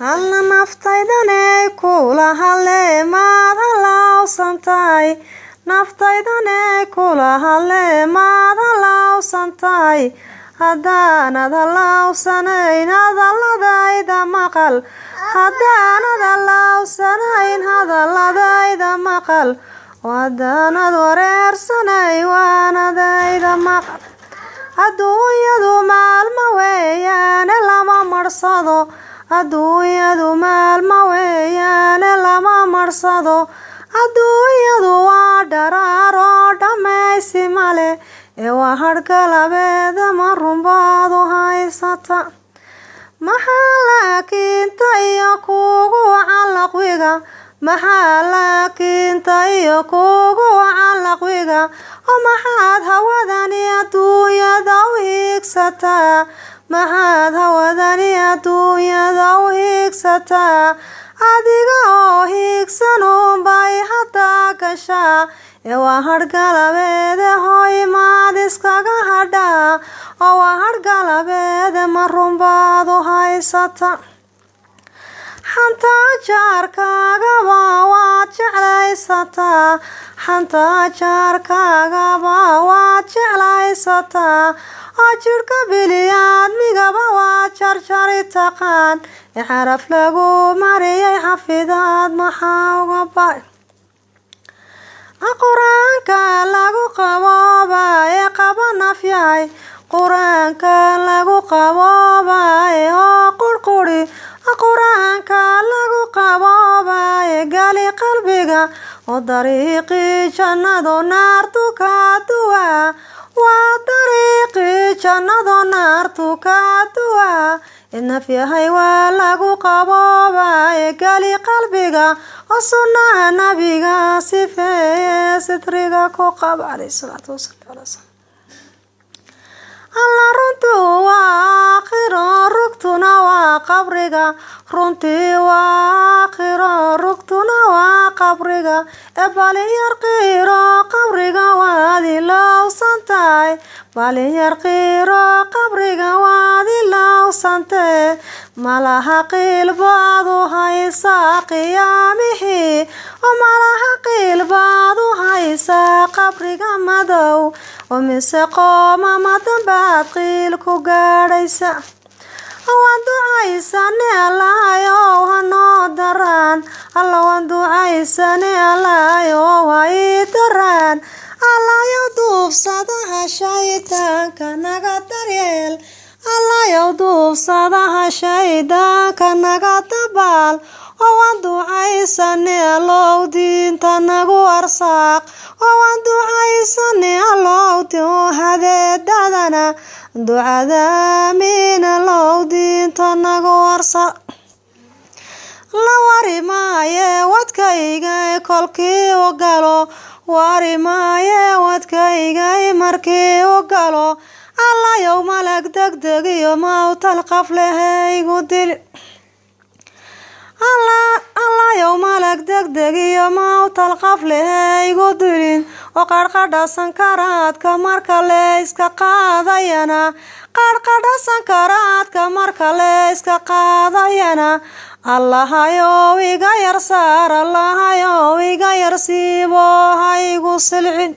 هلا نفتيدني كلها اللي ما ضلوا سنتاي نفتيدني كلها اللي ما ضلوا سنتاي هدانا ضلوا سنين هذا لدايدا مقل هدانا ضلوا سنين هذا لدايدا مقل وهدانا دورير سنين وانا دايدا مقل adduunyadu maalmo weeyaane lama marsado adduunyadu maalmo weeyaane lama marsado adduunyadu waa dharaaro dhammaysi male ee waa hargalabeeda ma runbaadu haysata maxaa laakiinta iyo kuugu wacan laqwiga maxaa laakiinta iyo kuugu wacan laqwiga oo maxaad hawadani adduunyada u hiigsataa maxaad hawadani adduunyada u hiigsataa adiga oo hiigsan unbay haddaa gashaa ee waa hargalabeede hoy maad iskaga hadhaa oo waa hargalabeede ma runbaadu haysata xanta jaarkaagaba waad jeclaysataa xanta jaarkaagaba waad jeclaysataa oo jidhka biliyaadmigaba waa jarjari taqaan ee xaraf lagu mariyay xafidaad maxaa uga bay qur-aanka lagu qaboobaye qaba nafyahay qur-aanka lagu qaboobaye oo qurquri qur-aanka lagu qaboobaye gali qalbiga oo dariiqii jannado naartu ka duwaa waa dariiqii jannado naartu ka duwaa nafyahay waa lagu qaboobaye gali qalbiga oo sunnaha nabiga sifeeye sitriga ku qaba calayhi salaatu wasalaam alla runtu waa aakhiro rugtuna waa qabriga runtii waa aakhiro rugtuna waa qabriga ee balinyar qiiro qabriga waad ilowsantahay balinyar qiiro qabriga waad ilowsantee malaha qiil baad u haysaa qiyaamihii oo malaha qiil baad u haysaa qabriga madow oo mise qoomama dambaad qiil ku gaadhaysa waan ducaysane allahayow hanoo daraan alla waan ducaysane allahayow ha ii daraan allahayow duubsadaha shaydaanka naga daryeel allahayow duubsadaha shaydaanka naga dabaal oo waan ducaysane allow diinta nagu arsaaq oo waan ducaysane allow hadeedadana ducada amiin allow diinta nagu arsaaq la wari maaye wadkayga kolkii u galo wari maaye wadkayga markii u galo allahayow malag degdeg iyo mawtal qaf lehaygu dili allahayow malag degdeg iyo mawtal qaf lehaygu dilin oo qarqadha sankaraadka marka le iska qaadayana qarqadha sankaraadka marka le iska qaadayana allahayow iga yar saar allahayow iga yar siibo haygu silcin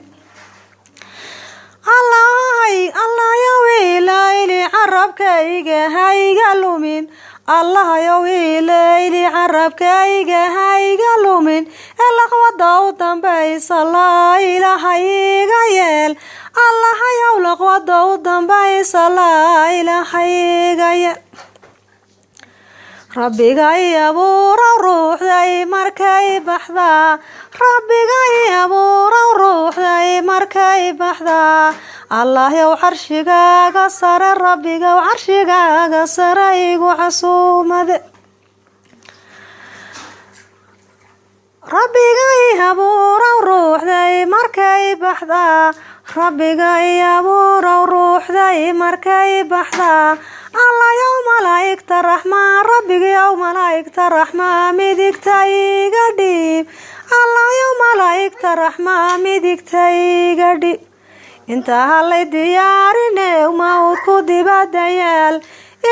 allahayow ilayli carabkayga hayga lumin allahayow ilayli carabkayga hayga lumin ee laqwada u dambaysa laa ilaaha iga yeel allahayow laqwada u dambaysa laa ilaaha iga yeel rabbigay abuurow ruuxday markay baxdaa rabbigay abuurow ruuxday markay baxdaa allahayow carshigaaga sare rabbigow carshigaaga sare igu casuumade rabbigay abuurow ruuxday markay baxdaa rabbigay abuurow ruuxday markay baxdaa allahayow malaa'igta raxmaan rabbigayow malaa'igta raxmaan midigta iga dhiib allahayow malaa'igta raxmaan midigta iga dhiib inta la diyaarine mawd ku dibadayaal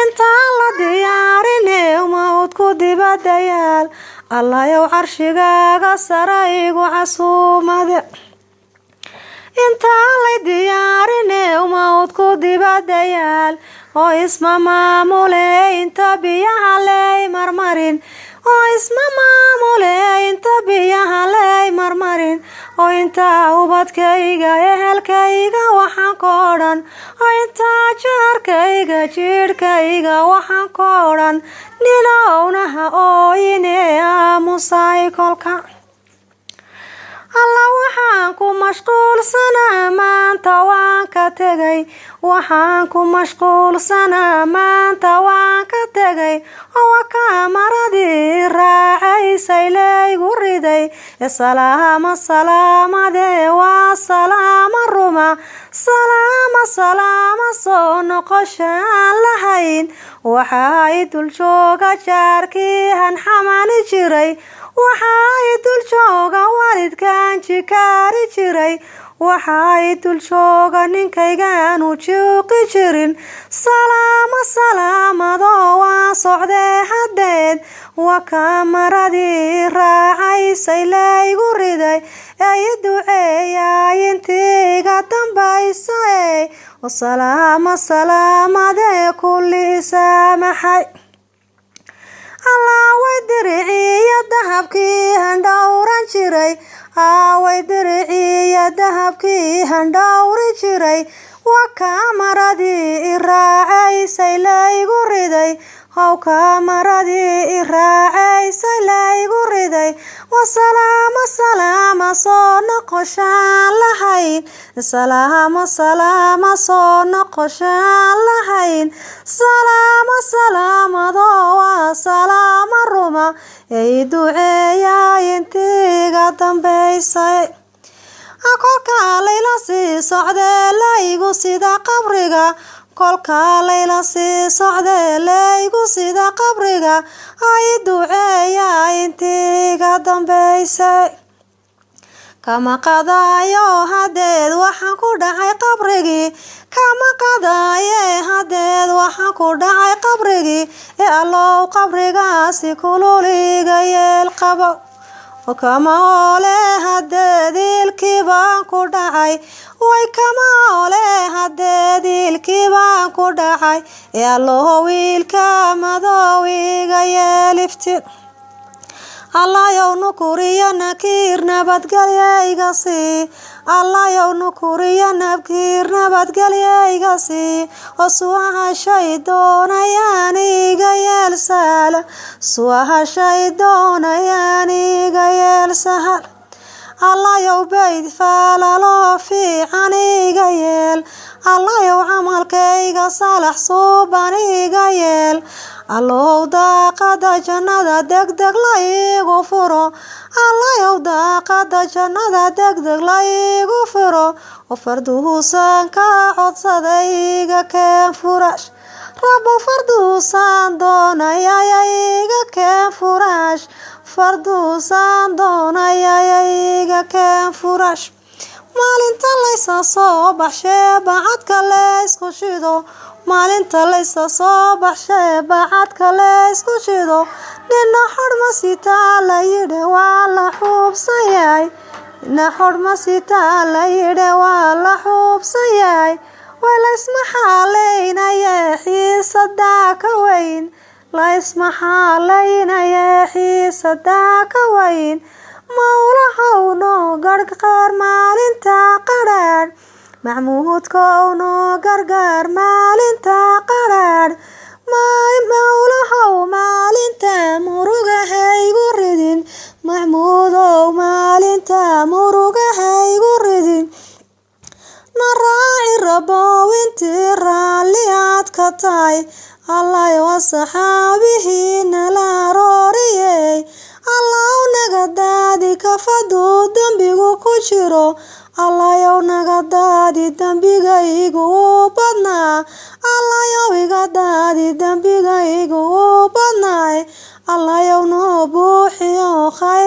inta la diyaarine mawd ku dibadayaal allah yow carshigaaga sare igu casuumade inta la diyaarine mawd ku dibadayaal oo isma maamule inta biyaha lay marmarin oo isma maamule inta biyaha lay marmarin oo inta ubadkayga ehelkayga waxaan ku odhan oo inta jaarkayga jiirkayga waxaan ku odhan ninownaha ooyine aamusay kolka allah waxaan ku mashquulsanaa maanta waan ka tegay waxaan ku mashquulsanaa maanta waan ka tegay oo kamaradii raacaysay laygu riday salaama salaamade waa salaama ruma salaama soo noqoshaan lahayn waxay dul jooga jaarkii han xamani jiray waxay dul jooga waalidkan jikaari jiray waxay dul jooga ninkaygaanu juuqi jirin salaamadoo waa socdee haddeed waa kamaradii raacaysay laygu riday ay duceeyay intiiga dambaysa salaamadee kulli saamaxay allah way diriciya dahabkii handhowran jiray way diriciya dahabkii handhowri jiray waa kamaradii raacaysay laygu riday how kamaradii raacaysay laygu riday waa salaama soo noqoshaan lahayn salaama soo noqoshaan lahayn salaamadoo waa salaama ruma ay duceeyay intiiga dambaysay kolka layla sii socdee laygu sida qabriga kolka layla sii socdee laygu sida qabriga ay duceeyay intiiga dambaysay kama qadaayo haddeed waxaan ku dhacay qabrigii kama qadaaye haddeed waxaan ku dhacay qabrigii allow qabrigaasi kululiga yeel qabo kama ole haddeed ilkii baan ku dhacay way kama ole haddeed ilkii baan ku dhacay allow wiilka madoowiga yeelifti allah yow nukuriya nakiir nabadgelyayga sii allah yow nukuriya nakiir nabadgelyayga sii oo suwahashay doonayaan iga yeel sahal suwahashay doonayaan iga yeel sahal allah yow bayd faalaloo fiican iga yeel allah yow camalkayga salax suuban iga yeel allow daaqada jannada degdeg la iigu furo allah yow daaqada jannada degdeg la iigu furo oo farduusan ka codsaday iga keen furash rabbo farduusan doonayaya iga keen furash farduusan doonayaya iga keen furash maalinta laysa soo baxshee bacadka laysku shido maalinta laysa soo baxshee bacadka laysku shido nina xorma sitaa la yidhi waa la xuubsan yahay nina xorma sitaa la yidhi waa la xuubsan yahay way laysma xaalaynayee xiisadaa ka weyn laysma xaalaynayee xiisadaa ka weyn mawlahowno gargaar maalinta qadhaadh maxmuudkowno gargaar maalinta qadhaadh mawlahow maalinta murugahaygu ridin maxmuudow maalinta murugahaygu ridin na raaci rabow intii raalli aad ka tahay allayow asxaabihii nala arooriyey allaw naga daadi kafaduu dembigu ku jiro allayow naga daadi dembigaygu u badnaa allayow iga daadi dembigaygu u badnaay allayow noo buuxiyo khayr